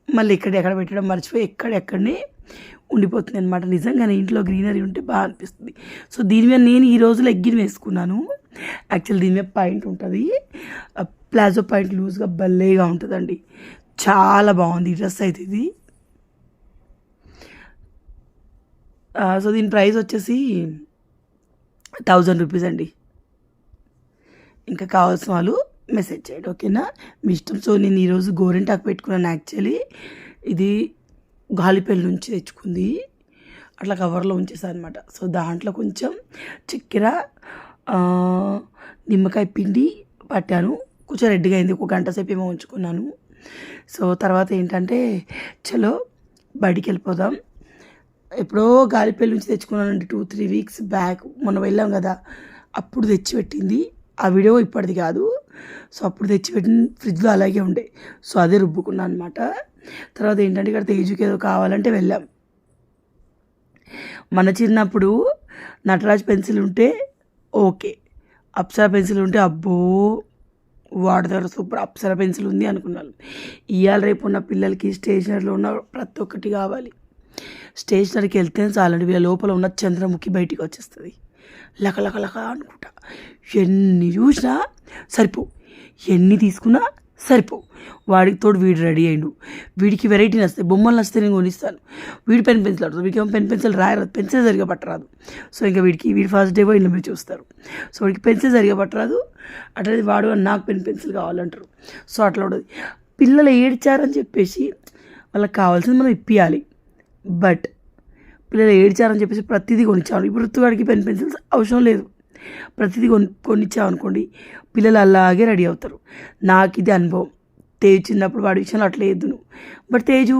మళ్ళీ ఎక్కడ పెట్టడం మర్చిపోయి ఎక్కడెక్కడనే ఉండిపోతుంది అనమాట. నిజంగానే ఇంట్లో గ్రీనరీ ఉంటే బాగా అనిపిస్తుంది. సో దీని మీద నేను ఈ రోజు లెగ్గిన్ వేసుకున్నాను. యాక్చువల్ దీని మీద పాయింట్ ఉంటుంది, ప్లాజో పాయింట్ లూజ్గా భలేగా ఉంటుందండి. చాలా బాగుంది ఈ డ్రెస్ అయితే ఇది. సో దీని ప్రైస్ వచ్చేసి 1000 రూపీస్ అండి. ఇంకా కావాల్సిన వాళ్ళు మెసేజ్ చేయండి, ఓకేనా? మీ ఇష్టం. సో నేను ఈరోజు గోరింటాకు పెట్టుకున్నాను. యాక్చువల్లీ ఇది గాలిపల్లి నుంచి తెచ్చుకుంది, అట్లా కవర్లో ఉంచేసాను అనమాట. సో దాంట్లో కొంచెం చక్కెర, నిమ్మకాయ పిండి పట్టాను. కొంచెం రెడ్గా అయింది, ఒక గంట సేపు ఏమో ఉంచుకున్నాను. సో తర్వాత ఏంటంటే చలో బయటికి వెళ్ళిపోదాం. ఎప్పుడో గాలిపల్లి నుంచి తెచ్చుకున్నానండి, 2-3 వీక్స్ బ్యాక్. మొన్న వెళ్ళాం కదా, అప్పుడు తెచ్చిపెట్టింది. ఆ వీడియో ఇప్పటిది కాదు. సో అప్పుడు తెచ్చిపెట్టిన ఫ్రిడ్జ్లో అలాగే ఉండే, సో అదే రుబ్బుకున్నాను అనమాట. తర్వాత ఏంటంటే ఇక్కడ తేజుకి ఏదో కావాలంటే వెళ్ళాం. మన చిన్నప్పుడు నటరాజ్ పెన్సిల్ ఉంటే ఓకే, అప్సరా పెన్సిల్ ఉంటే అబ్బో వాడి దగ్గర సూపర్ అప్సరా పెన్సిల్ ఉంది అనుకున్నాను. ఇవాళ రేపు ఉన్న పిల్లలకి స్టేషనరీలో ఉన్న ప్రతి ఒక్కటి కావాలి. స్టేషనరీకి వెళ్తే చాలండి, వీళ్ళ లోపల ఉన్న చంద్రముఖి బయటికి వచ్చేస్తుంది. లక అనుకుంటా. ఎన్ని చూసినా సరిపోవు, ఎన్ని తీసుకున్నా సరిపోవు. వాడికి తోడు వీడు రెడీ అయ్యిండు. వీడికి వెరైటీ నస్తాయి, బొమ్మలు నస్తే నేను కొనిస్తాను. వీడి పెన్సిల్ ఆడుతుంది, వీడికి ఏమో పెన్సిల్ రాయరాదు, పెన్సిల్ సరిగా పట్టరాదు. సో ఇంకా వీడి ఫస్ట్ డే ఇల్లు మీరు చూస్తారు. సో వీడికి పెన్సిల్ సరిగా పట్టరాదు, అట్లా వాడు నాకు పెన్సిల్ కావాలంటారు. సో అట్లా ఉండదు. పిల్లలు ఏడ్చారని చెప్పేసి వాళ్ళకి కావాల్సింది మనం ఇప్పియాలి. బట్ పిల్లలు ఏడ్చారని చెప్పేసి ప్రతిదీ కొనిచ్చాను. ఇప్పుడు ఋతువాడికి పెన్సిల్స్ అవసరం లేదు, ప్రతిదీ కొనిచ్చామనుకోండి పిల్లలు అలాగే రెడీ అవుతారు. నాకు ఇది అనుభవం. తేజు చిన్నప్పుడు వాడి విషయంలో అట్లా వేద్దును, బట్ తేజు